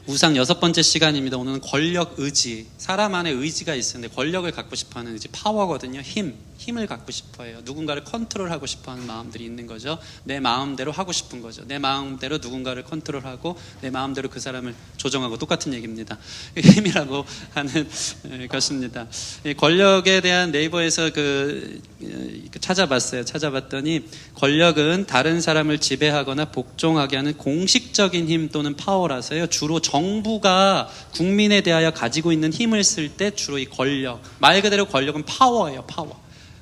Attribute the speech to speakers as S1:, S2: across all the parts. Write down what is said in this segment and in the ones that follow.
S1: 우상 6번째 시간입니다. 오늘은 권력 의지, 사람 안에 의지가 있었는데 권력을 갖고 싶어하는 의지, 파워거든요. 힘을 갖고 싶어해요. 누군가를 컨트롤하고 싶어하는 마음들이 있는 거죠. 내 마음대로 하고 싶은 거죠. 내 마음대로 누군가를 컨트롤하고 내 마음대로 그 사람을 조정하고, 똑같은 얘기입니다. 힘이라고 하는 것입니다. 권력에 대한 네이버에서 찾아봤더니 권력은 다른 사람을 지배하거나 복종하게 하는 공식적인 힘 또는 파워라서요, 주로 정부가 국민에 대하여 가지고 있는 힘을 쓸 때 주로 이 권력, 말 그대로 권력은 파워예요.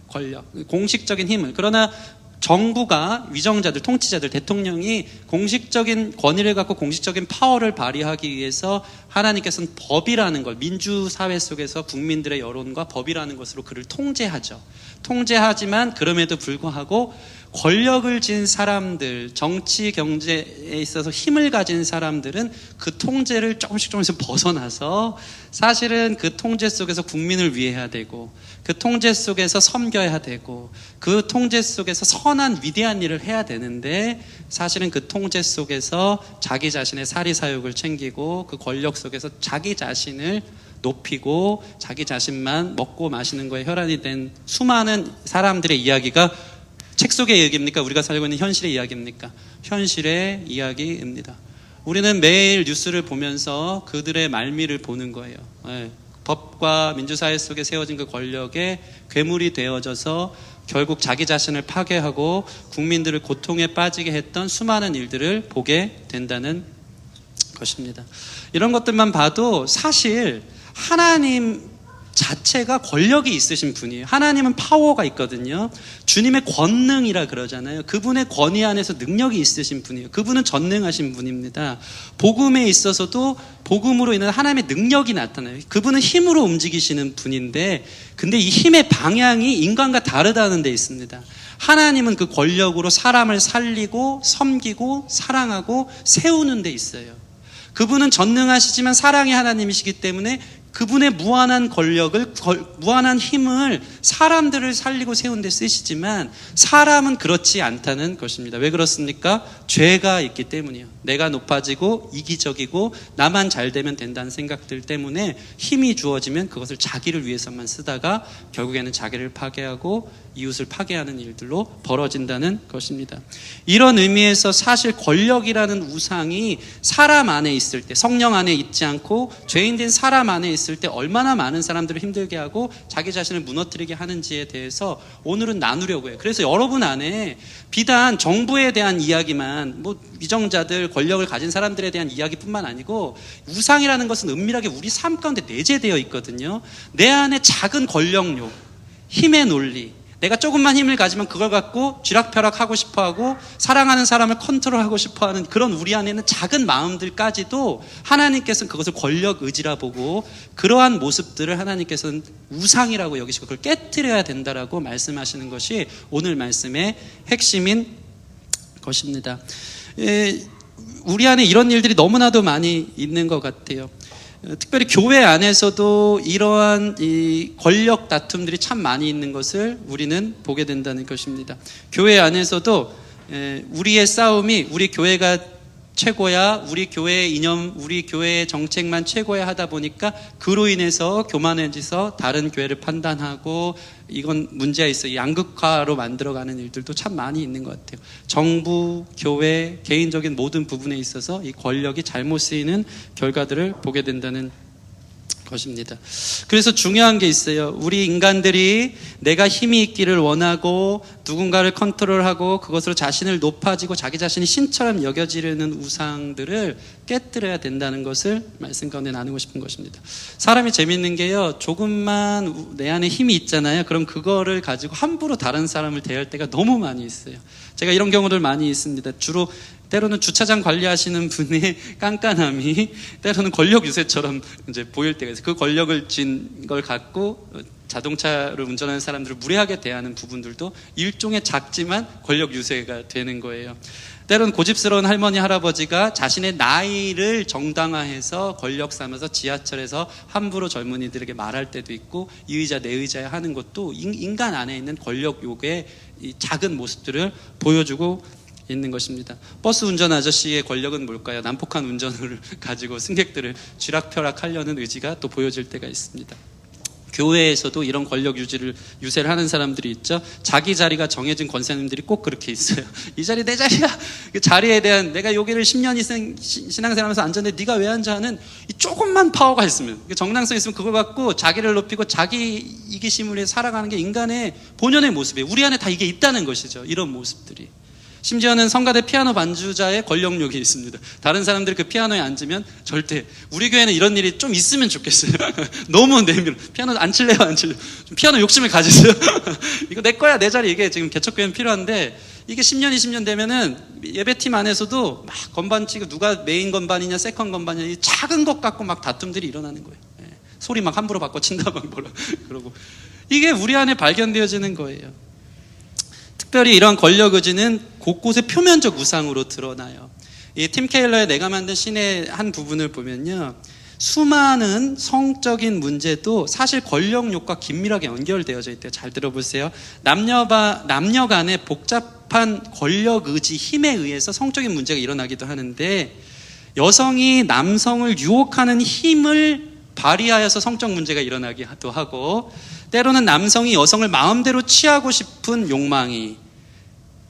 S1: 권력, 공식적인 힘을. 그러나 정부가, 위정자들, 통치자들, 대통령이 공식적인 권위를 갖고 공식적인 파워를 발휘하기 위해서 하나님께서는 법이라는 걸, 민주사회 속에서 국민들의 여론과 법이라는 것으로 그를 통제하죠. 통제하지만 그럼에도 불구하고 권력을 쥔 사람들, 정치, 경제에 있어서 힘을 가진 사람들은 그 통제를 조금씩 벗어나서 사실은 그 통제 속에서 국민을 위해야 되고, 그 통제 속에서 섬겨야 되고, 그 통제 속에서 선한 위대한 일을 해야 되는데, 사실은 그 통제 속에서 자기 자신의 사리사욕을 챙기고 그 권력 속에서 자기 자신을 높이고 자기 자신만 먹고 마시는 거에 혈안이 된 수많은 사람들의 이야기가 책 속의 얘기입니까? 우리가 살고 있는 현실의 이야기입니까? 현실의 이야기입니다. 우리는 매일 뉴스를 보면서 그들의 말미를 보는 거예요. 법과 민주사회 속에 세워진 그 권력에 괴물이 되어져서 결국 자기 자신을 파괴하고 국민들을 고통에 빠지게 했던 수많은 일들을 보게 된다는 것입니다. 이런 것들만 봐도 사실 하나님 자체가 권력이 있으신 분이에요. 하나님은 파워가 있거든요. 주님의 권능이라 그러잖아요. 그분의 권위 안에서 능력이 있으신 분이에요. 그분은 전능하신 분입니다. 복음에 있어서도 복음으로 인한 하나님의 능력이 나타나요. 그분은 힘으로 움직이시는 분인데, 근데 이 힘의 방향이 인간과 다르다는 데 있습니다. 하나님은 그 권력으로 사람을 살리고 섬기고 사랑하고 세우는 데 있어요. 그분은 전능하시지만 사랑의 하나님이시기 때문에 그분의 무한한 권력을, 무한한 힘을 사람들을 살리고 세운 데 쓰시지만 사람은 그렇지 않다는 것입니다. 왜 그렇습니까? 죄가 있기 때문이에요. 내가 높아지고 이기적이고 나만 잘 되면 된다는 생각들 때문에 힘이 주어지면 그것을 자기를 위해서만 쓰다가 결국에는 자기를 파괴하고 이웃을 파괴하는 일들로 벌어진다는 것입니다. 이런 의미에서 사실 권력이라는 우상이 사람 안에 있을 때, 성령 안에 있지 않고 죄인된 사람 안에 있을 때 얼마나 많은 사람들을 힘들게 하고 자기 자신을 무너뜨리게 하는지에 대해서 오늘은 나누려고 해요. 그래서 여러분 안에 비단 정부에 대한 이야기만, 위정자들, 권력을 가진 사람들에 대한 이야기뿐만 아니고 우상이라는 것은 은밀하게 우리 삶 가운데 내재되어 있거든요. 내 안에 작은 권력욕, 힘의 논리, 내가 조금만 힘을 가지면 그걸 갖고 쥐락펴락하고 싶어하고 사랑하는 사람을 컨트롤하고 싶어하는 그런 우리 안에 있는 작은 마음들까지도 하나님께서는 그것을 권력 의지라 보고 그러한 모습들을 하나님께서는 우상이라고 여기시고 그걸 깨트려야 된다라고 말씀하시는 것이 오늘 말씀의 핵심인 것입니다. 우리 안에 이런 일들이 너무나도 많이 있는 것 같아요. 특별히 교회 안에서도 이러한 이 권력 다툼들이 참 많이 있는 것을 우리는 보게 된다는 것입니다. 교회 안에서도 우리의 싸움이 우리 교회가 최고야, 우리 교회의 이념, 우리 교회의 정책만 최고야 하다 보니까 그로 인해서 교만해져서 다른 교회를 판단하고 이건 문제가 있어 양극화로 만들어가는 일들도 참 많이 있는 것 같아요. 정부, 교회, 개인적인 모든 부분에 있어서 이 권력이 잘못 쓰이는 결과들을 보게 된다는 것입니다. 그래서 중요한 게 있어요. 우리 인간들이 내가 힘이 있기를 원하고 누군가를 컨트롤하고 그것으로 자신을 높아지고 자기 자신이 신처럼 여겨지려는 우상들을 깨뜨려야 된다는 것을 말씀 가운데 나누고 싶은 것입니다. 사람이 재밌는 게요, 조금만 내 안에 힘이 있잖아요. 그럼 그거를 가지고 함부로 다른 사람을 대할 때가 너무 많이 있어요. 제가 이런 경우들 많이 있습니다. 주로 때로는 주차장 관리하시는 분의 깐깐함이 때로는 권력 유세처럼 이제 보일 때가 있어요. 그 권력을 쥔 걸 갖고 자동차를 운전하는 사람들을 무례하게 대하는 부분들도 일종의 작지만 권력 유세가 되는 거예요. 때로는 고집스러운 할머니, 할아버지가 자신의 나이를 정당화해서 권력 삼아서 지하철에서 함부로 젊은이들에게 말할 때도 있고 이 의자 내 의자야 하는 것도 인간 안에 있는 권력 욕의 이 작은 모습들을 보여주고 있는 것입니다. 버스 운전 아저씨의 권력은 뭘까요? 난폭한 운전을 가지고 승객들을 쥐락펴락하려는 의지가 또 보여질 때가 있습니다. 교회에서도 이런 권력 유세를 하는 사람들이 있죠. 자기 자리가 정해진 권사님들이 꼭 그렇게 있어요. 이 자리 내 자리야. 그 자리에 대한 내가 여기를 10년 이상 신앙생활하면서 앉았는데 네가 왜 앉아 하는 이 조금만 파워가 있으면, 정당성 있으면 그걸 갖고 자기를 높이고 자기 이기심을 위해 살아가는 게 인간의 본연의 모습이에요. 우리 안에 다 이게 있다는 것이죠. 이런 모습들이. 심지어는 성가대 피아노 반주자의 권력욕이 있습니다. 다른 사람들이 그 피아노에 앉으면 절대, 우리 교회는 이런 일이 좀 있으면 좋겠어요. 너무 내밀어. 피아노 안 칠래요? 안 칠래요? 좀 피아노 욕심을 가지세요. 이거 내 거야, 내 자리. 이게 지금 개척교회는 필요한데, 이게 10년, 20년 되면은 예배팀 안에서도 막 건반 치고 누가 메인 건반이냐, 세컨 건반이냐, 이 작은 것 갖고 막 다툼들이 일어나는 거예요. 소리 막 함부로 바꿔 친다, 막 뭐라 그러고. 이게 우리 안에 발견되어지는 거예요. 특별히 이러한 권력 의지는 곳곳에 표면적 우상으로 드러나요. 이 팀 케일러의 내가 만든 신의 한 부분을 보면요, 수많은 성적인 문제도 사실 권력욕과 긴밀하게 연결되어져 있대요. 잘 들어보세요. 남녀 간의 복잡한 권력 의지, 힘에 의해서 성적인 문제가 일어나기도 하는데, 여성이 남성을 유혹하는 힘을 발휘하여서 성적 문제가 일어나기도 하고, 때로는 남성이 여성을 마음대로 취하고 싶은 욕망이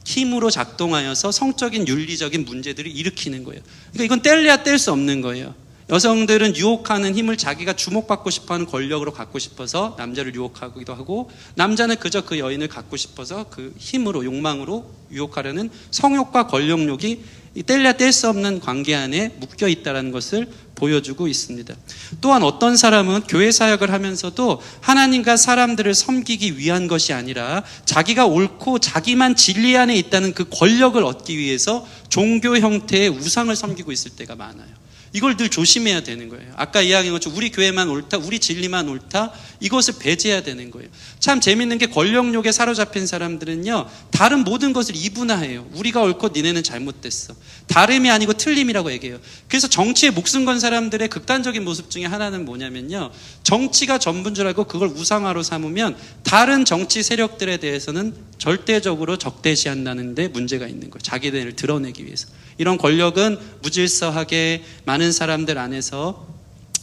S1: 힘으로 작동하여서 성적인 윤리적인 문제들을 일으키는 거예요. 그러니까 이건 뗄래야 뗄 수 없는 거예요. 여성들은 유혹하는 힘을 자기가 주목받고 싶어하는 권력으로 갖고 싶어서 남자를 유혹하기도 하고, 남자는 그저 그 여인을 갖고 싶어서 그 힘으로, 욕망으로 유혹하려는 성욕과 권력욕이 뗄래야 뗄 수 없는 관계 안에 묶여 있다는 것을 보여주고 있습니다. 또한 어떤 사람은 교회 사역을 하면서도 하나님과 사람들을 섬기기 위한 것이 아니라 자기가 옳고 자기만 진리 안에 있다는 그 권력을 얻기 위해서 종교 형태의 우상을 섬기고 있을 때가 많아요. 이걸 늘 조심해야 되는 거예요. 아까 이야기한 것처럼 우리 교회만 옳다, 우리 진리만 옳다, 이것을 배제해야 되는 거예요. 참 재밌는 게 권력욕에 사로잡힌 사람들은요, 다른 모든 것을 이분화해요. 우리가 옳고 니네는 잘못됐어. 다름이 아니고 틀림이라고 얘기해요. 그래서 정치에 목숨 건 사람들의 극단적인 모습 중에 하나는 뭐냐면요, 정치가 전부인 줄 알고 그걸 우상화로 삼으면 다른 정치 세력들에 대해서는 절대적으로 적대시한다는 데 문제가 있는 거예요. 자기들을 드러내기 위해서. 이런 권력은 무질서하게 많은 사람들 안에서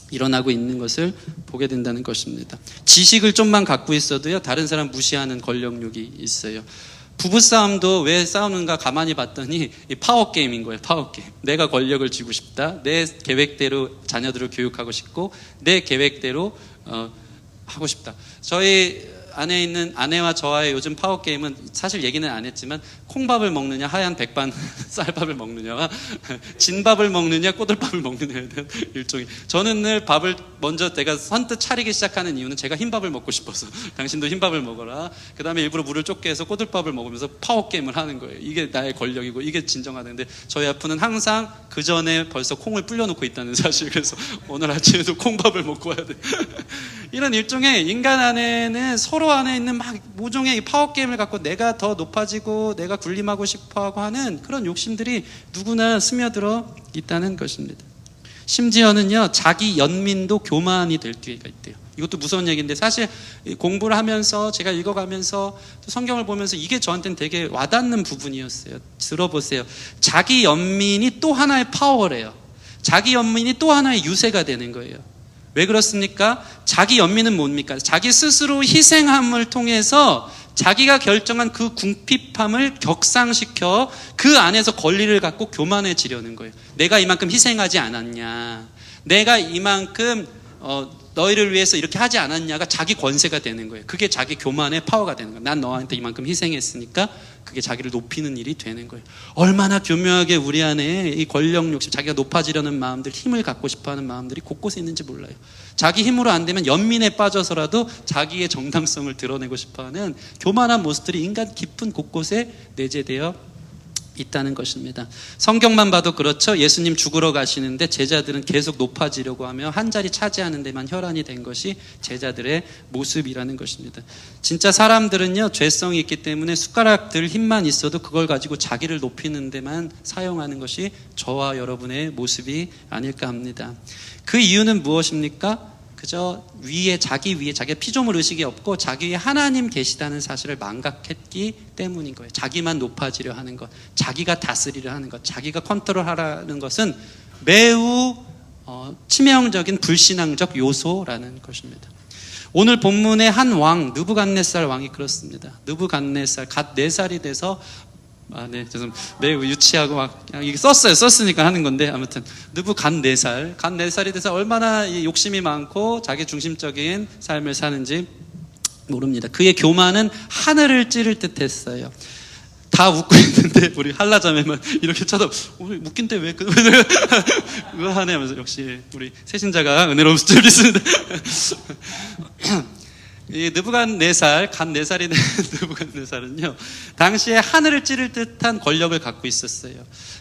S1: 일어나고 있는 것을 보게 된다는 것입니다. 지식을 좀만 갖고 있어도요, 다른 사람 무시하는 권력욕이 있어요. 부부싸움도 왜 싸우는가 가만히 봤더니 이 파워게임인 거예요. 파워게임. 내가 권력을 쥐고 싶다, 내 계획대로 자녀들을 교육하고 싶고, 내 계획대로 하고 싶다. 저희 안에 있는 아내와 저와의 요즘 파워게임은 사실 얘기는 안 했지만, 콩밥을 먹느냐, 하얀 백반 쌀밥을 먹느냐와 진밥을 먹느냐, 꼬들밥을 먹느냐에 대한 일종의, 저는 늘 밥을 먼저 내가 선뜻 차리기 시작하는 이유는 제가 흰밥을 먹고 싶어서 당신도 흰밥을 먹어라, 그 다음에 일부러 물을 좁게 해서 꼬들밥을 먹으면서 파워게임을 하는 거예요. 이게 나의 권력이고 이게 진정하는데, 저희 아프는 항상 그 전에 벌써 콩을 불려놓고 있다는 사실. 그래서 오늘 아침에도 콩밥을 먹고 와야 돼. 이런 일종의 인간 안에는 서로 안에 있는 막 모종의 파워게임을 갖고 내가 더 높아지고 내가 군림하고 싶어하고 하는 그런 욕심들이 누구나 스며들어 있다는 것입니다. 심지어는요, 자기 연민도 교만이 될 기회가 있대요. 이것도 무서운 얘기인데, 사실 공부를 하면서 제가 읽어가면서 또 성경을 보면서 이게 저한테는 되게 와닿는 부분이었어요. 들어보세요. 자기 연민이 또 하나의 파워래요. 자기 연민이 또 하나의 유세가 되는 거예요. 왜 그렇습니까? 자기 연민은 뭡니까? 자기 스스로 희생함을 통해서 자기가 결정한 그 궁핍함을 격상시켜 그 안에서 권리를 갖고 교만해지려는 거예요. 내가 이만큼 희생하지 않았냐, 내가 이만큼 너희를 위해서 이렇게 하지 않았냐가 자기 권세가 되는 거예요. 그게 자기 교만의 파워가 되는 거예요. 난 너한테 이만큼 희생했으니까 그게 자기를 높이는 일이 되는 거예요. 얼마나 교묘하게 우리 안에 이 권력 욕심, 자기가 높아지려는 마음들, 힘을 갖고 싶어하는 마음들이 곳곳에 있는지 몰라요. 자기 힘으로 안 되면 연민에 빠져서라도 자기의 정당성을 드러내고 싶어하는 교만한 모습들이 인간 깊은 곳곳에 내재되어 있다는 것입니다. 성경만 봐도 그렇죠. 예수님 죽으러 가시는데 제자들은 계속 높아지려고 하며 한 자리 차지하는 데만 혈안이 된 것이 제자들의 모습이라는 것입니다. 진짜 사람들은요, 죄성이 있기 때문에 숟가락들 힘만 있어도 그걸 가지고 자기를 높이는 데만 사용하는 것이 저와 여러분의 모습이 아닐까 합니다. 그 이유는 무엇입니까? 그저 자기 위에 자기의 피조물 의식이 없고 자기 위에 하나님 계시다는 사실을 망각했기 때문인 거예요. 자기만 높아지려 하는 것, 자기가 다스리려 하는 것, 자기가 컨트롤하라는 것은 매우 치명적인 불신앙적 요소라는 것입니다. 오늘 본문의 한 왕, 느부갓네살 왕이 그렇습니다. 느부갓네살, 갓 4살이 돼서 죄송합니다. 매우 유치하고 막 이게 썼으니까 하는 건데, 아무튼 갓 4살이 돼서 얼마나 욕심이 많고 자기 중심적인 삶을 사는지 모릅니다. 그의 교만은 하늘을 찌를 듯했어요. 다 웃고 있는데 우리 한라자매만 이렇게 쳐다 오늘 웃긴데 왜 그거 하네. 역시 우리 세신자가 은혜로운 수준이 있습니다. 이 느부갓네살, 갓 4살이 된 느부갓네살은요, 당시에 하늘을 찌를 듯한 권력을 갖고 있었어요.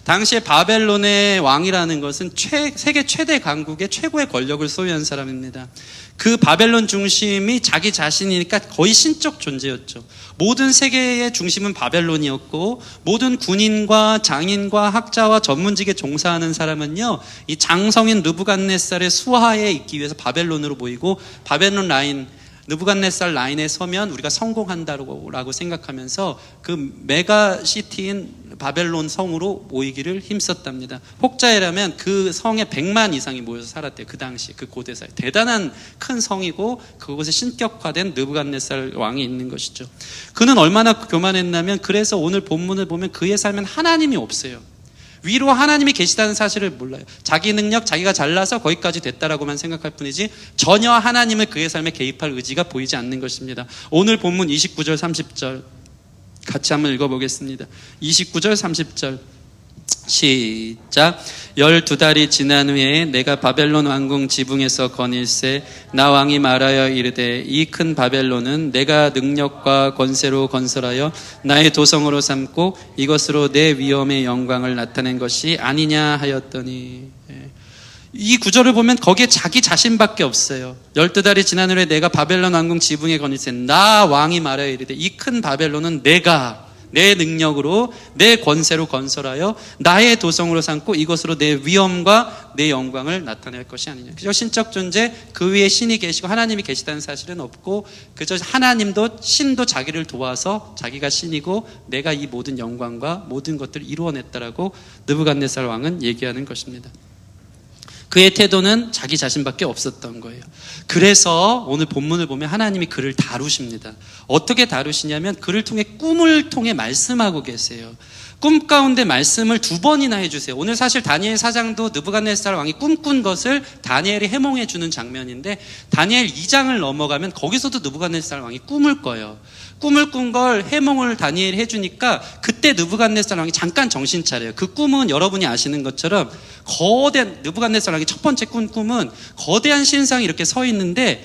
S1: 당시에 바벨론의 왕이라는 것은 세계 최대 강국의 최고의 권력을 소유한 사람입니다. 그 바벨론 중심이 자기 자신이니까 거의 신적 존재였죠. 모든 세계의 중심은 바벨론이었고, 모든 군인과 장인과 학자와 전문직에 종사하는 사람은요, 이 장성인 느부갓네살의 수하에 있기 위해서 바벨론으로 모이고, 바벨론 라인, 느부갓네살 라인에 서면 우리가 성공한다고 생각하면서 그 메가시티인 바벨론 성으로 모이기를 힘썼답니다. 혹자이라면 그 성에 100만 이상이 모여서 살았대요. 그 당시 그 고대사에 대단한 큰 성이고, 그곳에 신격화된 느부갓네살 왕이 있는 것이죠. 그는 얼마나 교만했냐면, 그래서 오늘 본문을 보면 그의 삶엔 하나님이 없어요. 위로 하나님이 계시다는 사실을 몰라요. 자기 능력, 자기가 잘나서 거기까지 됐다라고만 생각할 뿐이지 전혀 하나님을 그의 삶에 개입할 의지가 보이지 않는 것입니다. 오늘 본문 29절 30절 같이 한번 읽어보겠습니다. 29절 30절 시작. 12달이 지난 후에 내가 바벨론 왕궁 지붕에서 거닐새 나 왕이 말하여 이르되, 이 큰 바벨론은 내가 능력과 권세로 건설하여 나의 도성으로 삼고 이것으로 내 위엄의 영광을 나타낸 것이 아니냐 하였더니. 이 구절을 보면 거기에 자기 자신밖에 없어요. 12달이 지난 후에 내가 바벨론 왕궁 지붕에 거닐새 나 왕이 말하여 이르되, 이 큰 바벨론은 내가 내 능력으로 내 권세로 건설하여 나의 도성으로 삼고 이것으로 내 위엄과 내 영광을 나타낼 것이 아니냐. 그저 신적 존재, 그 위에 신이 계시고 하나님이 계시다는 사실은 없고, 그저 신도 자기를 도와서 자기가 신이고 내가 이 모든 영광과 모든 것들을 이루어냈다라고 느부갓네살 왕은 얘기하는 것입니다. 그의 태도는 자기 자신밖에 없었던 거예요. 그래서 오늘 본문을 보면 하나님이 그를 다루십니다. 어떻게 다루시냐면, 그를 통해 꿈을 통해 말씀하고 계세요. 꿈 가운데 말씀을 2번이나 해주세요. 오늘 사실 다니엘 4장도 느부갓네살 왕이 꿈꾼 것을 다니엘이 해몽해 주는 장면인데, 다니엘 2장을 넘어가면 거기서도 느부갓네살 왕이 꿈을 꿔요. 꿈을 꾼 걸 해몽을 다니엘이 해주니까 그때 느부갓네살 왕이 잠깐 정신 차려요. 그 꿈은 여러분이 아시는 것처럼 거대한, 느부갓네살 왕이 첫 번째 꾼 꿈은 거대한 신상이 이렇게 서 있는데,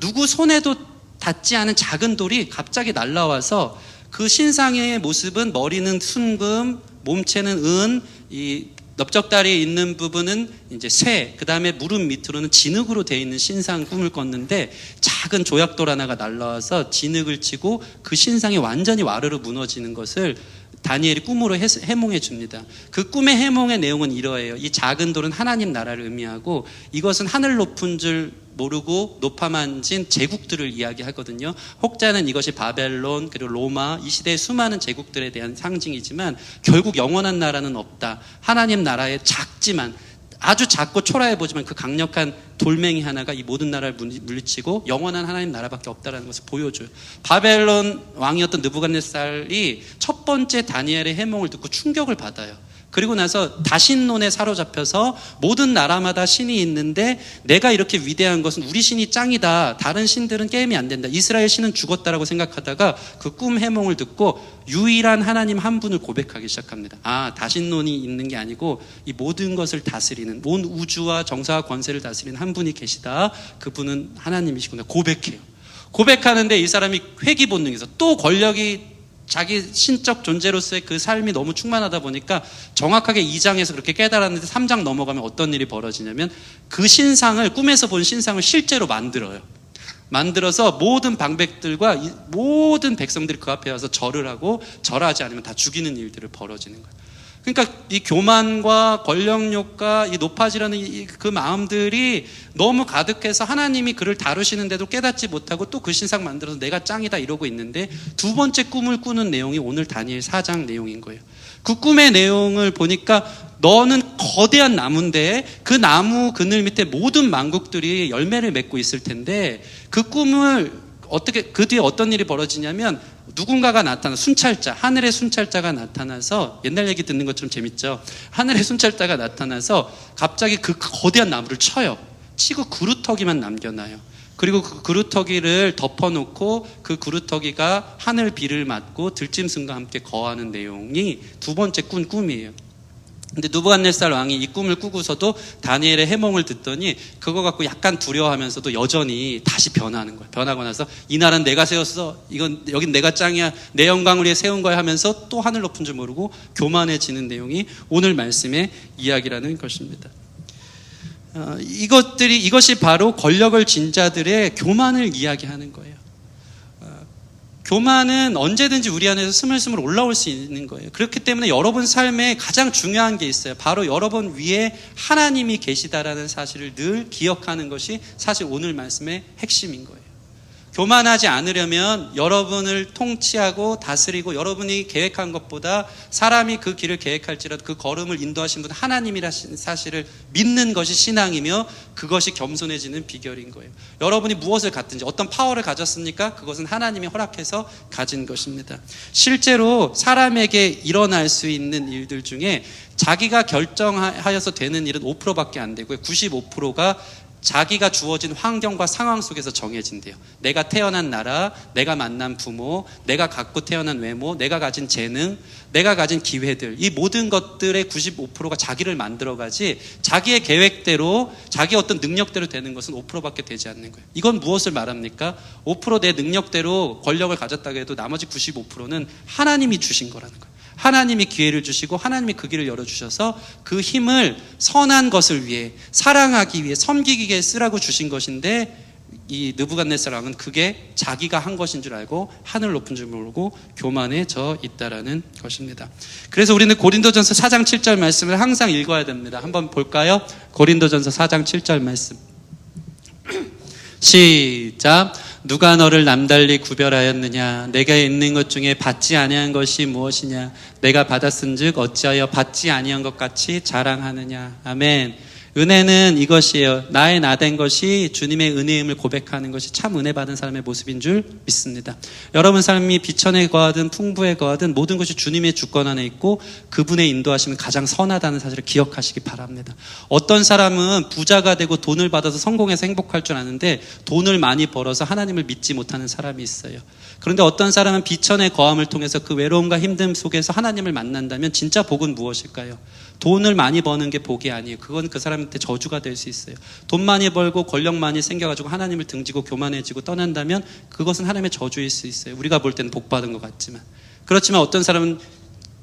S1: 누구 손에도 닿지 않은 작은 돌이 갑자기 날라와서, 그 신상의 모습은 머리는 순금, 몸체는 은, 이 넓적다리에 있는 부분은 이제 쇠, 그 다음에 무릎 밑으로는 진흙으로 되어 있는 신상 꿈을 꿨는데, 작은 조약돌 하나가 날라와서 진흙을 치고 그 신상이 완전히 와르르 무너지는 것을 다니엘이 꿈으로 해몽해 줍니다. 그 꿈의 해몽의 내용은 이러해요. 이 작은 돌은 하나님 나라를 의미하고, 이것은 하늘 높은 줄 모르고 높아만진 제국들을 이야기하거든요. 혹자는 이것이 바벨론, 그리고 로마, 이 시대의 수많은 제국들에 대한 상징이지만, 결국 영원한 나라는 없다. 하나님 나라에 작지만, 아주 작고 초라해 보지만 그 강력한 돌멩이 하나가 이 모든 나라를 물리치고 영원한 하나님 나라밖에 없다는 것을 보여줘요. 바벨론 왕이었던 느부갓네살이 첫 번째 다니엘의 해몽을 듣고 충격을 받아요. 그리고 나서 다신론에 사로잡혀서 모든 나라마다 신이 있는데 내가 이렇게 위대한 것은 우리 신이 짱이다, 다른 신들은 게임이 안 된다, 이스라엘 신은 죽었다라고 생각하다가 그 꿈 해몽을 듣고 유일한 하나님 한 분을 고백하기 시작합니다. 아, 다신론이 있는 게 아니고 이 모든 것을 다스리는, 온 우주와 정사와 권세를 다스리는 한 분이 계시다, 그분은 하나님이시구나 고백해요. 고백하는데 이 사람이 회귀 본능에서 또 권력이 자기 신적 존재로서의 그 삶이 너무 충만하다 보니까 정확하게 2장에서 그렇게 깨달았는데 3장 넘어가면 어떤 일이 벌어지냐면, 그 신상을, 꿈에서 본 신상을 실제로 만들어서 모든 방백들과 모든 백성들이 그 앞에 와서 절을 하고, 절하지 않으면 다 죽이는 일들을 벌어지는 거예요. 그러니까 이 교만과 권력욕과 이 높아지려는 그 마음들이 너무 가득해서 하나님이 그를 다루시는데도 깨닫지 못하고 또 그 신상 만들어서 내가 짱이다 이러고 있는데, 두 번째 꿈을 꾸는 내용이 오늘 다니엘 4장 내용인 거예요. 그 꿈의 내용을 보니까 너는 거대한 나무인데 그 나무 그늘 밑에 모든 만국들이 열매를 맺고 있을 텐데, 그 꿈을 어떻게, 그 뒤에 어떤 일이 벌어지냐면 누군가가 나타나, 순찰자, 하늘의 순찰자가 나타나서, 옛날 얘기 듣는 것처럼 재밌죠. 하늘의 순찰자가 나타나서 갑자기 그 거대한 나무를 쳐요. 치고 그루터기만 남겨놔요. 그리고 그 그루터기를 덮어놓고 그 그루터기가 하늘 비를 맞고 들짐승과 함께 거하는 내용이 두 번째 꾼 꿈이에요. 근데 느부갓네살 왕이 이 꿈을 꾸고서도 다니엘의 해몽을 듣더니 그거 갖고 약간 두려워하면서도 여전히 다시 변하는 거예요. 변하고 나서 이 나라는 내가 세웠어, 이건 여긴 내가 짱이야, 내 영광을 위해 세운 거야 하면서 또 하늘 높은 줄 모르고 교만해지는 내용이 오늘 말씀의 이야기라는 것입니다. 이것이 바로 권력을 쥔 자들의 교만을 이야기하는 거예요. 교만은 언제든지 우리 안에서 스물스물 올라올 수 있는 거예요. 그렇기 때문에 여러분 삶에 가장 중요한 게 있어요. 바로 여러분 위에 하나님이 계시다라는 사실을 늘 기억하는 것이 사실 오늘 말씀의 핵심인 거예요. 교만하지 않으려면 여러분을 통치하고 다스리고 여러분이 계획한 것보다 사람이 그 길을 계획할지라도 그 걸음을 인도하신 분 하나님이라는 사실을 믿는 것이 신앙이며, 그것이 겸손해지는 비결인 거예요. 여러분이 무엇을 갖든지 어떤 파워를 가졌습니까? 그것은 하나님이 허락해서 가진 것입니다. 실제로 사람에게 일어날 수 있는 일들 중에 자기가 결정하여서 되는 일은 5%밖에 안 되고요. 95%가 자기가 주어진 환경과 상황 속에서 정해진대요. 내가 태어난 나라, 내가 만난 부모, 내가 갖고 태어난 외모, 내가 가진 재능, 내가 가진 기회들, 이 모든 것들의 95%가 자기를 만들어가지 자기의 계획대로, 자기 어떤 능력대로 되는 것은 5%밖에 되지 않는 거예요. 이건 무엇을 말합니까? 5% 내 능력대로 권력을 가졌다고 해도 나머지 95%는 하나님이 주신 거라는 거예요. 하나님이 기회를 주시고 하나님이 그 길을 열어주셔서 그 힘을 선한 것을 위해, 사랑하기 위해, 섬기기 위해 쓰라고 주신 것인데, 이 느부갓네살 왕은 그게 자기가 한 것인 줄 알고 하늘 높은 줄 모르고 교만해져 있다라는 것입니다. 그래서 우리는 고린도전서 4장 7절 말씀을 항상 읽어야 됩니다. 한번 볼까요? 고린도전서 4장 7절 말씀 시작. 누가 너를 남달리 구별하였느냐? 내가 있는 것 중에 받지 아니한 것이 무엇이냐? 내가 받았은즉 어찌하여 받지 아니한 것 같이 자랑하느냐? 아멘. 은혜는 이것이에요. 나의 나된 것이 주님의 은혜임을 고백하는 것이 참 은혜 받은 사람의 모습인 줄 믿습니다. 여러분 삶이 비천에 거하든 풍부에 거하든 모든 것이 주님의 주권 안에 있고 그분의 인도하심은 가장 선하다는 사실을 기억하시기 바랍니다. 어떤 사람은 부자가 되고 돈을 받아서 성공해서 행복할 줄 아는데 돈을 많이 벌어서 하나님을 믿지 못하는 사람이 있어요. 그런데 어떤 사람은 비천의 거함을 통해서 그 외로움과 힘듦 속에서 하나님을 만난다면 진짜 복은 무엇일까요? 돈을 많이 버는 게 복이 아니에요. 그건 그 사람한테 저주가 될 수 있어요. 돈 많이 벌고 권력 많이 생겨가지고 하나님을 등지고 교만해지고 떠난다면 그것은 하나님의 저주일 수 있어요. 우리가 볼 때는 복 받은 것 같지만. 그렇지만 어떤 사람은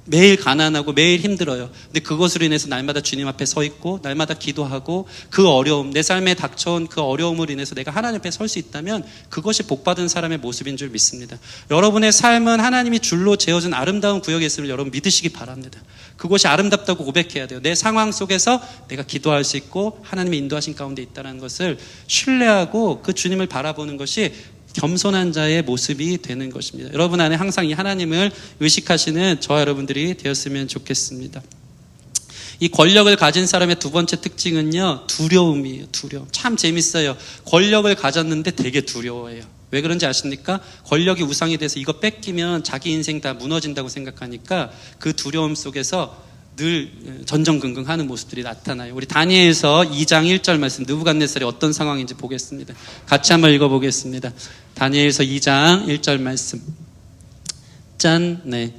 S1: 매일 가난하고 매일 힘들어요. 근데 그것으로 인해서 날마다 주님 앞에 서 있고 날마다 기도하고 그 어려움, 내 삶에 닥쳐온 그 어려움으로 인해서 내가 하나님 앞에 설 수 있다면 그것이 복받은 사람의 모습인 줄 믿습니다. 여러분의 삶은 하나님이 줄로 재어준 아름다운 구역에 있음을 여러분 믿으시기 바랍니다. 그것이 아름답다고 고백해야 돼요. 내 상황 속에서 내가 기도할 수 있고 하나님의 인도하신 가운데 있다는 것을 신뢰하고 그 주님을 바라보는 것이 겸손한 자의 모습이 되는 것입니다. 여러분 안에 항상 이 하나님을 의식하시는 저와 여러분들이 되었으면 좋겠습니다. 이 권력을 가진 사람의 두 번째 특징은요, 두려움이에요. 두려움. 참 재밌어요. 권력을 가졌는데 되게 두려워해요. 왜 그런지 아십니까? 권력이 우상이 돼서 이거 뺏기면 자기 인생 다 무너진다고 생각하니까 그 두려움 속에서 늘 전전긍긍하는 모습들이 나타나요. 우리 다니엘서 2장 1절 말씀, 느부갓네살이 어떤 상황인지 보겠습니다. 같이 한번 읽어보겠습니다. 다니엘서 2장 1절 말씀. 짠. 네.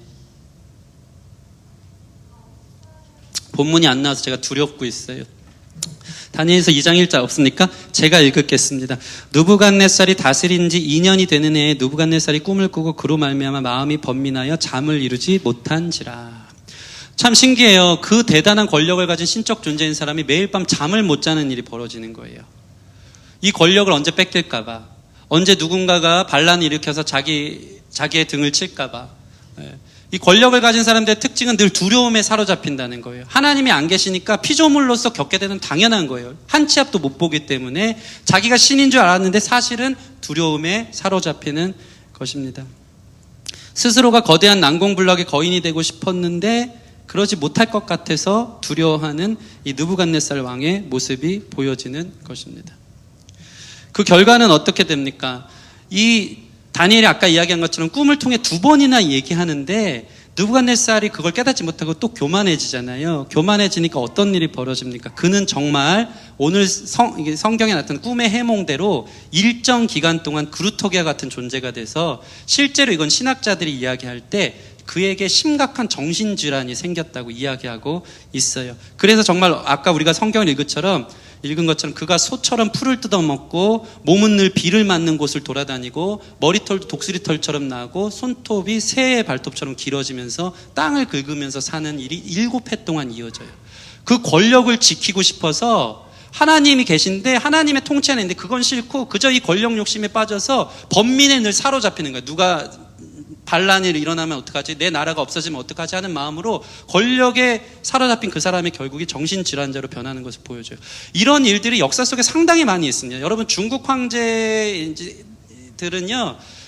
S1: 본문이 안 나와서 제가 두렵고 있어요. 다니엘서 2장 1절 없습니까? 제가 읽겠습니다. 느부갓네살이 다스린 지 2년이 되는 해에 느부갓네살이 꿈을 꾸고 그로 말미암아 마음이 번민하여 잠을 이루지 못한지라. 참 신기해요. 그 대단한 권력을 가진 신적 존재인 사람이 매일 밤 잠을 못 자는 일이 벌어지는 거예요. 이 권력을 언제 뺏길까 봐, 언제 누군가가 반란을 일으켜서 자기의 등을 칠까 봐. 이 권력을 가진 사람들의 특징은 늘 두려움에 사로잡힌다는 거예요. 하나님이 안 계시니까 피조물로서 겪게 되는 당연한 거예요. 한 치 앞도 못 보기 때문에 자기가 신인 줄 알았는데 사실은 두려움에 사로잡히는 것입니다. 스스로가 거대한 난공불락의 거인이 되고 싶었는데 그러지 못할 것 같아서 두려워하는 이 느부갓네살 왕의 모습이 보여지는 것입니다. 그 결과는 어떻게 됩니까? 이 다니엘이 아까 이야기한 것처럼 꿈을 통해 2번이나 얘기하는데 느부갓네살이 그걸 깨닫지 못하고 또 교만해지잖아요. 교만해지니까 어떤 일이 벌어집니까? 그는 정말 오늘 성경에 나타난 꿈의 해몽대로 일정 기간 동안 그루터기와 같은 존재가 돼서 실제로 이건 신학자들이 이야기할 때 그에게 심각한 정신질환이 생겼다고 이야기하고 있어요. 그래서 정말 아까 우리가 성경을 읽은 것처럼 그가 소처럼 풀을 뜯어먹고 몸은 늘 비를 맞는 곳을 돌아다니고 머리털도 독수리털처럼 나고 손톱이 새의 발톱처럼 길어지면서 땅을 긁으면서 사는 일이 7해 동안 이어져요. 그 권력을 지키고 싶어서 하나님이 계신데 하나님의 통치 안에 있는데 그건 싫고 그저 이 권력 욕심에 빠져서 번민에 늘 사로잡히는 거예요. 누가 반란이 일어나면 어떡하지? 내 나라가 없어지면 어떡하지? 하는 마음으로 권력에 사로잡힌 그 사람이 결국이 정신질환자로 변하는 것을 보여줘요. 이런 일들이 역사 속에 상당히 많이 있습니다. 여러분 중국 황제들은요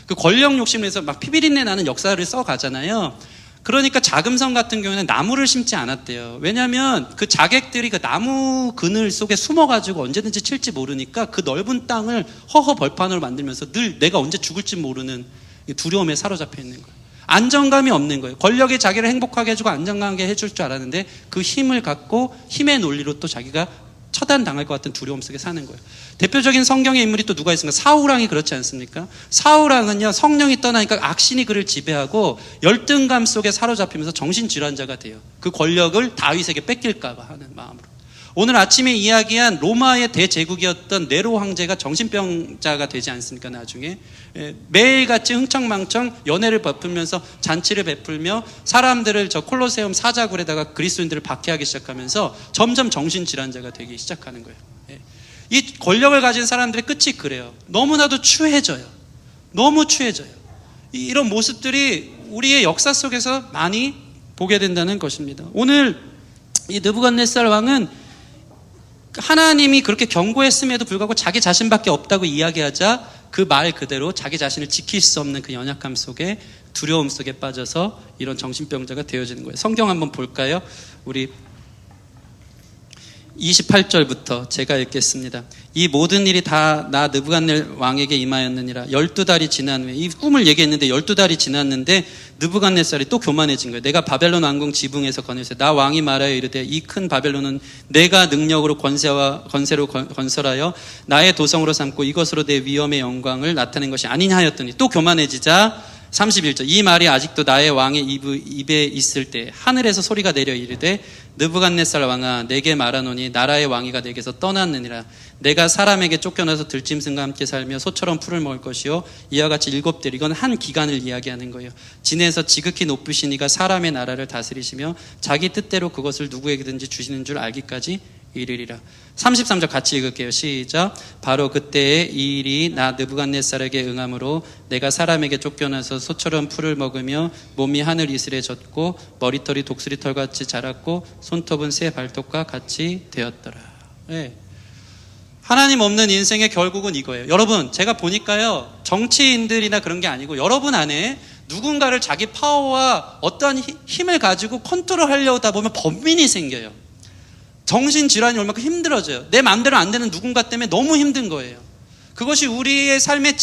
S1: 그 권력 욕심에서 막 피비린내 나는 역사를 써가잖아요. 그러니까 자금성 같은 경우에는 나무를 심지 않았대요. 왜냐하면 그 자객들이 그 나무 그늘 속에 숨어가지고 언제든지 칠지 모르니까 그 넓은 땅을 허허 벌판으로 만들면서 늘 내가 언제 죽을지 모르는 두려움에 사로잡혀 있는 거예요. 안정감이 없는 거예요. 권력이 자기를 행복하게 해주고 안정감하게 해줄 줄 알았는데 그 힘을 갖고 힘의 논리로 또 자기가 처단당할 것 같은 두려움 속에 사는 거예요. 대표적인 성경의 인물이 또 누가 있습니까? 사울왕이 그렇지 않습니까? 사울왕은요 성령이 떠나니까 악신이 그를 지배하고 열등감 속에 사로잡히면서 정신질환자가 돼요. 그 권력을 다윗에게 뺏길까 봐 하는 마음으로. 오늘 아침에 이야기한 로마의 대제국이었던 네로 황제가 정신병자가 되지 않습니까? 나중에 매일같이 흥청망청 연회를 베풀면서 잔치를 베풀며 사람들을 저 콜로세움 사자굴에다가 그리스도인들을 박해하기 시작하면서 점점 정신질환자가 되기 시작하는 거예요. 이 권력을 가진 사람들의 끝이 그래요. 너무나도 추해져요. 너무 추해져요. 이런 모습들이 우리의 역사 속에서 많이 보게 된다는 것입니다. 오늘 이 느부갓네살 왕은 하나님이 그렇게 경고했음에도 불구하고 자기 자신밖에 없다고 이야기하자 그 말 그대로 자기 자신을 지킬 수 없는 그 연약함 속에 두려움 속에 빠져서 이런 정신병자가 되어지는 거예요. 성경 한번 볼까요? 우리 28절부터 제가 읽겠습니다. 이 모든 일이 다 나 느부갓네살 왕에게 임하였느니라. 12달이 지난 후에 이 꿈을 얘기했는데 12달이 지났는데 느부갓네살이 또 교만해진 거예요. 내가 바벨론 왕궁 지붕에서 거닐세 나 왕이 말하여 이르되 이 큰 바벨론은 내가 능력으로 권세로 건설하여 나의 도성으로 삼고 이것으로 내 위엄의 영광을 나타낸 것이 아니냐 하였더니 또 교만해지자 31절 이 말이 아직도 나의 왕의 입에 있을 때 하늘에서 소리가 내려 이르되 느부갓네살 왕아 내게 말하노니 나라의 왕위가 내게서 떠났느니라. 내가 사람에게 쫓겨나서 들짐승과 함께 살며 소처럼 풀을 먹을 것이요 이와 같이 7대 이건 한 기간을 이야기하는 거예요. 진에서 지극히 높으신 이가 사람의 나라를 다스리시며 자기 뜻대로 그것을 누구에게든지 주시는 줄 알기까지 이르리라. 33절 같이 읽을게요. 시작. 바로 그때에 이 일이 나 느부갓네살에게 응함으로 내가 사람에게 쫓겨나서 소처럼 풀을 먹으며 몸이 하늘 이슬에 젖고 머리털이 독수리털같이 자랐고 손톱은 새 발톱과 같이 되었더라. 네. 하나님 없는 인생의 결국은 이거예요. 여러분 제가 보니까요 정치인들이나 그런 게 아니고 여러분 안에 누군가를 자기 파워와 어떠한 힘을 가지고 컨트롤하려고 하다 보면 번민이 생겨요. 정신질환이 얼마큼 힘들어져요. 내 마음대로 안 되는 누군가 때문에 너무 힘든 거예요. 그것이 우리의 삶의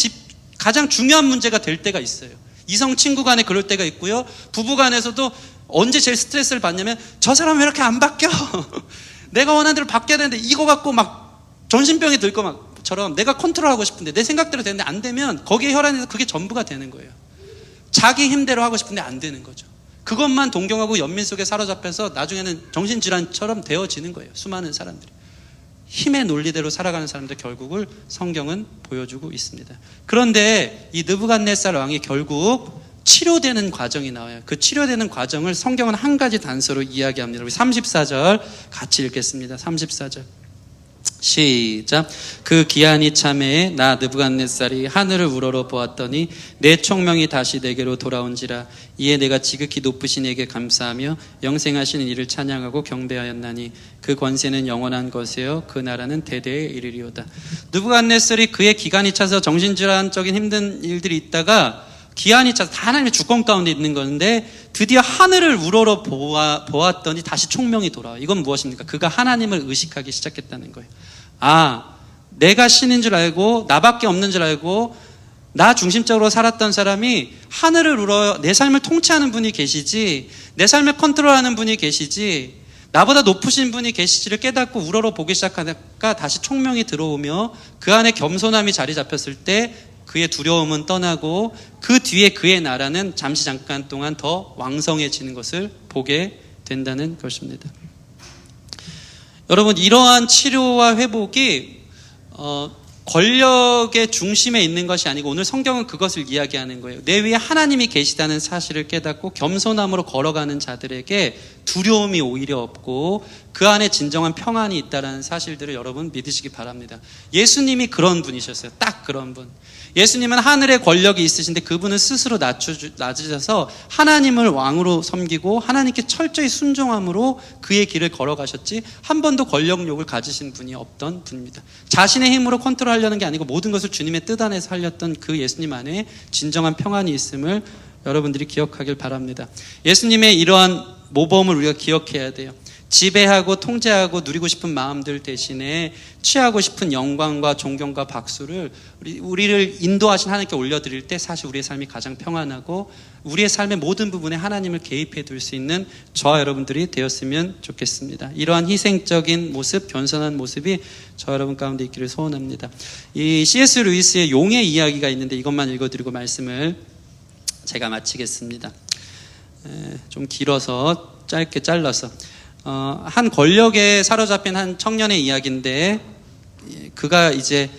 S1: 가장 중요한 문제가 될 때가 있어요. 이성 친구 간에 그럴 때가 있고요. 부부 간에서도 언제 제일 스트레스를 받냐면 저 사람 왜 이렇게 안 바뀌어? 내가 원하는 대로 바뀌어야 되는데 이거 갖고 막 정신병이 들 것처럼 내가 컨트롤하고 싶은데 내 생각대로 되는데 안 되면 거기에 혈안에서 그게 전부가 되는 거예요. 자기 힘대로 하고 싶은데 안 되는 거죠. 그것만 동경하고 연민 속에 사로잡혀서 나중에는 정신질환처럼 되어지는 거예요. 수많은 사람들이. 힘의 논리대로 살아가는 사람들 결국을 성경은 보여주고 있습니다. 그런데 이 느부갓네살 왕이 결국 치료되는 과정이 나와요. 그 치료되는 과정을 성경은 한 가지 단서로 이야기합니다. 우리 34절 같이 읽겠습니다. 34절 시작. 그 기한이 참에 나 느부갓네살이 하늘을 우러러 보았더니 내 총명이 다시 내게로 돌아온지라. 이에 내가 지극히 높으신 이에게 감사하며 영생하시는 이를 찬양하고 경배하였나니 그 권세는 영원한 것이요 그 나라는 대대에 이르리로다. 느부갓네살이 그의 기간이 차서 정신질환적인 힘든 일들이 있다가 기한이 차서 다 하나님의 주권 가운데 있는 건데 드디어 하늘을 우러러 보았더니 다시 총명이 돌아와. 이건 무엇입니까? 그가 하나님을 의식하기 시작했다는 거예요. 아, 내가 신인 줄 알고 나밖에 없는 줄 알고 나 중심적으로 살았던 사람이 하늘을 우러 내 삶을 통치하는 분이 계시지, 내 삶을 컨트롤하는 분이 계시지, 나보다 높으신 분이 계시지를 깨닫고 우러러 보기 시작하니까 다시 총명이 들어오며 그 안에 겸손함이 자리 잡혔을 때 그의 두려움은 떠나고 그 뒤에 그의 나라는 잠시 잠깐 동안 더 왕성해지는 것을 보게 된다는 것입니다. 여러분, 이러한 치료와 회복이 권력의 중심에 있는 것이 아니고 오늘 성경은 그것을 이야기하는 거예요. 내 위에 하나님이 계시다는 사실을 깨닫고 겸손함으로 걸어가는 자들에게 두려움이 오히려 없고 그 안에 진정한 평안이 있다는 사실들을 여러분 믿으시기 바랍니다. 예수님이 그런 분이셨어요. 딱 그런 분. 예수님은 하늘의 권력이 있으신데 그분은 스스로 낮으셔서 하나님을 왕으로 섬기고 하나님께 철저히 순종함으로 그의 길을 걸어가셨지 한 번도 권력욕을 가지신 분이 없던 분입니다. 자신의 힘으로 컨트롤하려는 게 아니고 모든 것을 주님의 뜻 안에서 하렸던 그 예수님 안에 진정한 평안이 있음을 여러분들이 기억하길 바랍니다. 예수님의 이러한 모범을 우리가 기억해야 돼요. 지배하고 통제하고 누리고 싶은 마음들 대신에 취하고 싶은 영광과 존경과 박수를 우리를 인도하신 하나님께 올려드릴 때 사실 우리의 삶이 가장 평안하고 우리의 삶의 모든 부분에 하나님을 개입해 둘 수 있는 저와 여러분들이 되었으면 좋겠습니다. 이러한 희생적인 모습, 겸손한 모습이 저와 여러분 가운데 있기를 소원합니다. 이 C.S. 루이스의 용의 이야기가 있는데 이것만 읽어드리고 말씀을 제가 마치겠습니다. 좀 길어서 짧게 잘라서 한 권력에 사로잡힌 한 청년의 이야기인데 그가 이제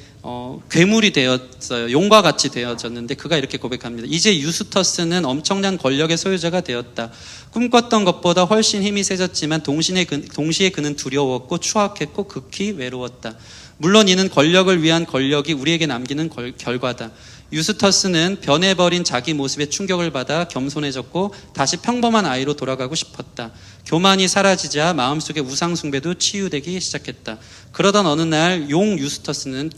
S1: 괴물이 되었어요. 용과 같이 되어졌는데 그가 이렇게 고백합니다. 이제 유스터스는 엄청난 권력의 소유자가 되었다. 꿈꿨던 것보다 훨씬 힘이 세졌지만 동시에 그는 두려웠고 추악했고 극히 외로웠다. 물론 이는 권력을 위한 권력이 우리에게 남기는 결과다. 유스터스는 변해버린 자기 모습에 충격을 받아 겸손해졌고 다시 평범한 아이로 돌아가고 싶었다. 교만이 사라지자 마음속의 우상숭배도 치유되기 시작했다. 그러던 어느 날 용 유스터스는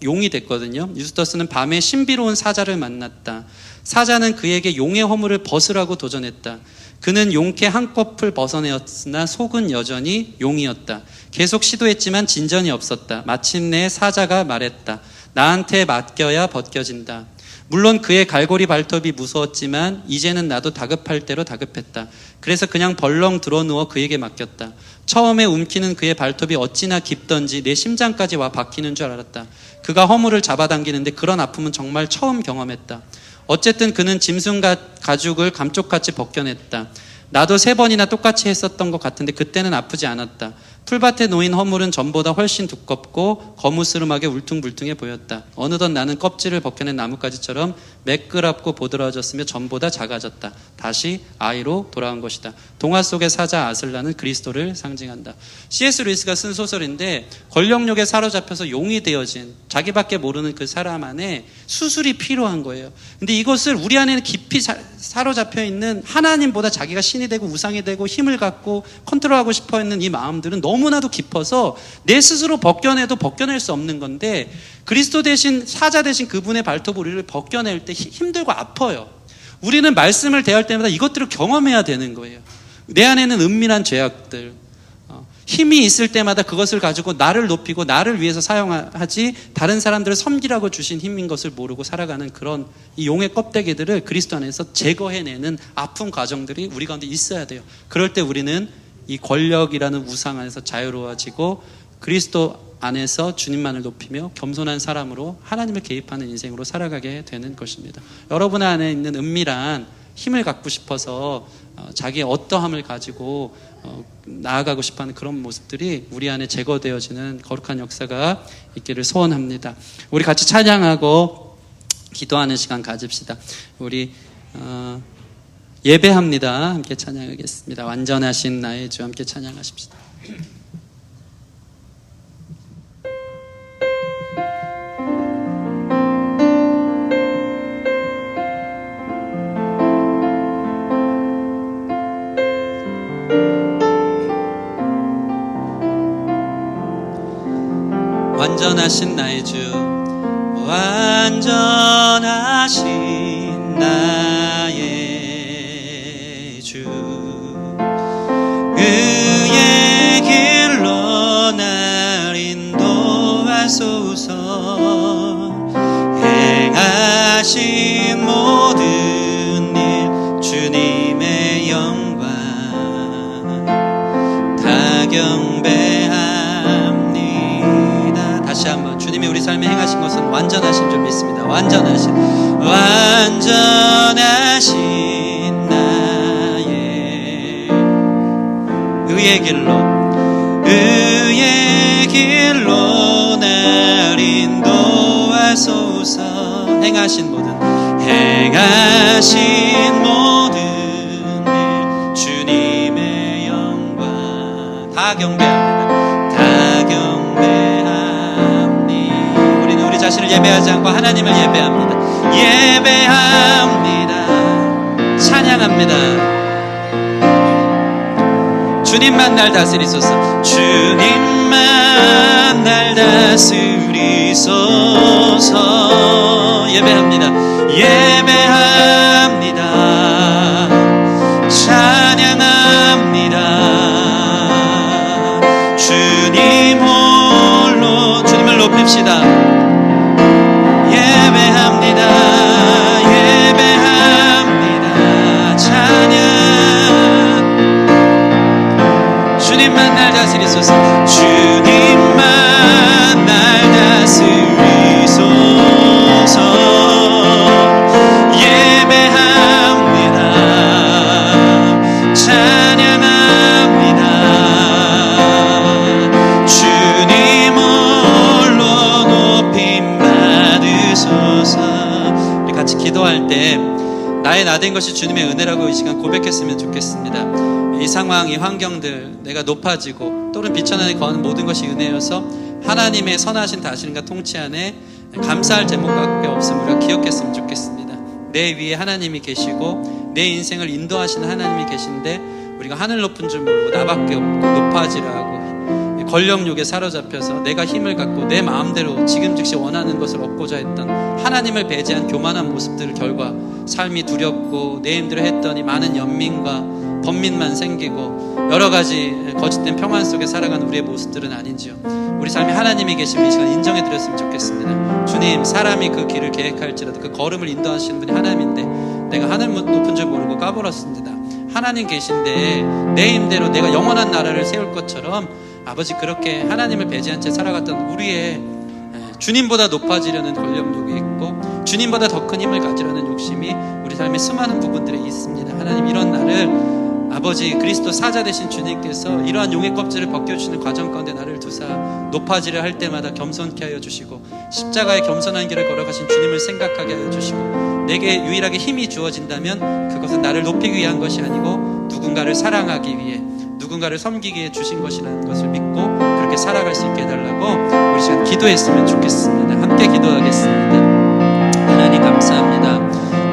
S1: 용이 됐거든요. 유스터스는 밤에 신비로운 사자를 만났다. 사자는 그에게 용의 허물을 벗으라고 도전했다. 그는 용케 한꺼풀 벗어내었으나 속은 여전히 용이었다. 계속 시도했지만 진전이 없었다. 마침내 사자가 말했다. 나한테 맡겨야 벗겨진다. 물론 그의 갈고리 발톱이 무서웠지만 이제는 나도 다급할 대로 다급했다. 그래서 그냥 벌렁 드러누워 그에게 맡겼다. 처음에 움키는 그의 발톱이 어찌나 깊던지 내 심장까지 와 박히는 줄 알았다. 그가 허물을 잡아당기는데 그런 아픔은 정말 처음 경험했다. 어쨌든 그는 짐승 가죽을 감쪽같이 벗겨냈다. 나도 3번이나 똑같이 했었던 것 같은데 그때는 아프지 않았다. 풀밭에 놓인 허물은 전보다 훨씬 두껍고 거무스름하게 울퉁불퉁해 보였다. 어느덧 나는 껍질을 벗겨낸 나뭇가지처럼 매끄럽고 보드라워졌으며 전보다 작아졌다. 다시 아이로 돌아온 것이다. 동화 속의 사자 아슬라는 그리스도를 상징한다. C.S. 루이스가 쓴 소설인데 권력욕에 사로잡혀서 용이 되어진 자기밖에 모르는 그 사람 안에 수술이 필요한 거예요. 근데 이것을 우리 안에는 깊이 사로잡혀 있는 하나님보다 자기가 신이 되고 우상이 되고 힘을 갖고 컨트롤하고 싶어 했는 이 마음들은 너무나도 깊어서 내 스스로 벗겨내도 벗겨낼 수 없는 건데 그리스도 대신 사자 대신 그분의 발톱 우리를 벗겨낼 때 힘들고 아파요. 우리는 말씀을 대할 때마다 이것들을 경험해야 되는 거예요. 내 안에는 은밀한 죄악들, 힘이 있을 때마다 그것을 가지고 나를 높이고 나를 위해서 사용하지 다른 사람들을 섬기라고 주신 힘인 것을 모르고 살아가는 그런 이 용의 껍데기들을 그리스도 안에서 제거해내는 아픈 과정들이 우리 가운데 있어야 돼요. 그럴 때 우리는 이 권력이라는 우상 안에서 자유로워지고 그리스도 안에서 주님만을 높이며 겸손한 사람으로 하나님을 개입하는 인생으로 살아가게 되는 것입니다. 여러분 안에 있는 은밀한 힘을 갖고 싶어서 자기의 어떠함을 가지고 나아가고 싶어하는 그런 모습들이 우리 안에 제거되어지는 거룩한 역사가 있기를 소원합니다. 우리 같이 찬양하고 기도하는 시간 가집시다. 우리 예배합니다. 함께 찬양하겠습니다. 완전하신 나의 주 함께 찬양하십시다. 완전하신 나의 주, 완전하신 나의 주, 그의 길로 날 인도하소서. 행하신 모든 일 주님의 영광 다 경배합니다. 다시 한번, 주님이 우리 삶에 행하신 것은 완전하신 줄 믿습니다. 완전하신 나의 의의 길로 날 인도하소서. 행하신 모든 일 주님의 영광 다 경배합니다. 우리는 우리 자신을 예배하지 않고 하나님을 예배합니다. 찬양합니다. 주님만 날 다스리소서. 주님만 날 다스리소서. 예배합니다. 찬양합니다. 주님 홀로, 주님을 높입시다. 예배합니다. 찬양. 주님만 날 다스리소서. 주님만 날 다스리소서. 예배합니다. 찬양합니다. 주님 홀로 높임 받으소서. 우리 같이 기도할 때 나의 나된 것이 주님의 은혜라고 이 시간 고백했으면 좋겠습니다. 이 상황, 이 환경들, 내가 높아지고 또는 비천 안에 거하는 모든 것이 은혜여서 하나님의 선하신 다스림과 통치 안에 감사할 제목밖에 없음을 우리가 기억했으면 좋겠습니다. 내 위에 하나님이 계시고 내 인생을 인도하시는 하나님이 계신데 우리가 하늘 높은 줄 모르고 나밖에 없고 높아지라 하고 권력욕에 사로잡혀서 내가 힘을 갖고 내 마음대로 지금 즉시 원하는 것을 얻고자 했던 하나님을 배제한 교만한 모습들 결과 삶이 두렵고 내 힘대로 했더니 많은 연민과 번민만 생기고 여러 가지 거짓된 평안 속에 살아가는 우리의 모습들은 아닌지요. 우리 삶에 하나님이 계시면 이 시간 인정해 드렸으면 좋겠습니다. 주님, 사람이 그 길을 계획할지라도 그 걸음을 인도하시는 분이 하나님인데 내가 하늘 높은 줄 모르고 까불었습니다. 하나님 계신데 내 힘대로 내가 영원한 나라를 세울 것처럼 아버지 그렇게 하나님을 배제한 채 살아갔던 우리의 주님보다 높아지려는 권력욕이 있고 주님보다 더 큰 힘을 가지려는 욕심이 우리 삶의 수많은 부분들에 있습니다. 하나님, 이런 나를 아버지 그리스도 사자 되신 주님께서 이러한 용의 껍질을 벗겨주시는 과정 가운데 나를 두사 높아지려 할 때마다 겸손케 하여 주시고 십자가의 겸손한 길을 걸어가신 주님을 생각하게 하여 주시고 내게 유일하게 힘이 주어진다면 그것은 나를 높이기 위한 것이 아니고 누군가를 사랑하기 위해 누군가를 섬기기 위해 주신 것이라는 것을 믿고 그렇게 살아갈 수 있게 해달라고 우리 시간 기도했으면 좋겠습니다. 함께 기도하겠습니다. 하나님 감사합니다.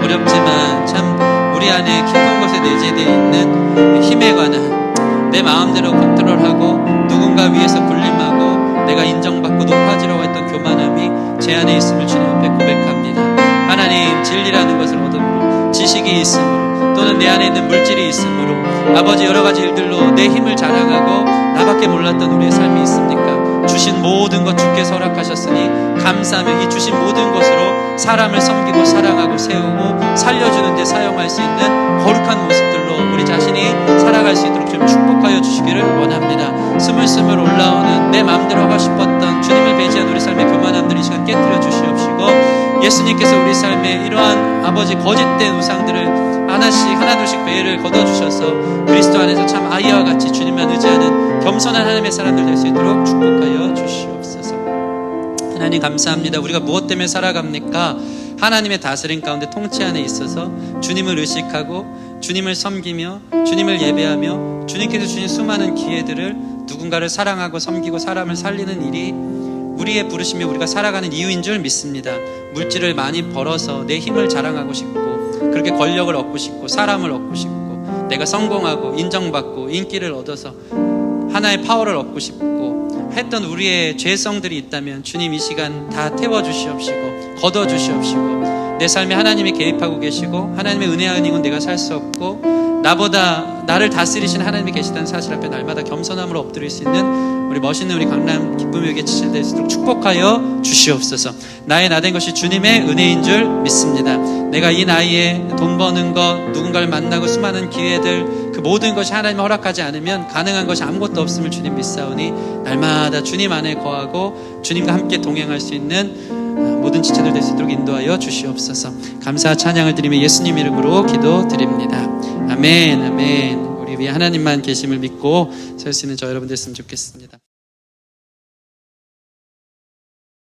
S1: 어렵지만 참 우리 안에 깊은 곳에 내재되어 있는 힘에 관한 내 마음대로 컨트롤하고 누군가 위에서 군림하고 내가 인정받고 높아지려고 했던 교만함이 제 안에 있음을 주님 앞에 고백합니다. 하나님, 진리라는 것을 얻음으로 지식이 있으므로 또는 내 안에 있는 물질이 있으므로 아버지 여러 가지 일들로 내 힘을 자랑하고 나밖에 몰랐던 우리의 삶이 있습니까? 주신 모든 것 주께서 허락하셨으니 감사하며 이 주신 모든 것으로 사람을 섬기고 사랑하고 세우고 살려주는 데 사용할 수 있는 거룩한 모습들로 우리 자신이 살아갈 수 있도록 좀 축복하여 주시기를 원합니다. 스물스물 올라오는 내 마음대로 하고 싶었던 주님을 배제한 우리 삶의 교만함들을 이 시간 깨뜨려 주시옵시고 예수님께서 우리 삶에 이러한 아버지 거짓된 우상들을 하나둘씩 배를 걷어주셔서 그리스도 안에서 참 아이와 같이 주님만 의지하는 겸손한 하나님의 사람들 될 수 있도록 축복하여 주시옵소서. 하나님 감사합니다. 우리가 무엇 때문에 살아갑니까? 하나님의 다스림 가운데 통치 안에 있어서 주님을 의식하고 주님을 섬기며 주님을 예배하며 주님께서 주신 수많은 기회들을 누군가를 사랑하고 섬기고 사람을 살리는 일이 우리의 부르심이 우리가 살아가는 이유인 줄 믿습니다. 물질을 많이 벌어서 내 힘을 자랑하고 싶고 그렇게 권력을 얻고 싶고 사람을 얻고 싶고 내가 성공하고 인정받고 인기를 얻어서 하나의 파워를 얻고 싶고 했던 우리의 죄성들이 있다면 주님 이 시간 다 태워주시옵시고 걷어주시옵시고 내 삶에 하나님이 개입하고 계시고 하나님의 은혜 아니고는 내가 살 수 없고 나보다 나를 다스리신 하나님이 계시다는 사실 앞에 날마다 겸손함으로 엎드릴 수 있는 우리 멋있는 우리 강남 기쁨의 교회 지체될 수 있도록 축복하여 주시옵소서. 나의 나 된 것이 주님의 은혜인 줄 믿습니다. 내가 이 나이에 돈 버는 것, 누군가를 만나고 수많은 기회들 그 모든 것이 하나님 허락하지 않으면 가능한 것이 아무것도 없음을 주님 믿사오니 날마다 주님 안에 거하고 주님과 함께 동행할 수 있는 모든 지체들 될 수 있도록 인도하여 주시옵소서. 감사 찬양을 드리며 예수님 이름으로 기도드립니다. 아멘 아멘. 우리 위에 하나님만 계심을 믿고 설 수 있는 저 여러분 됐으면 좋겠습니다.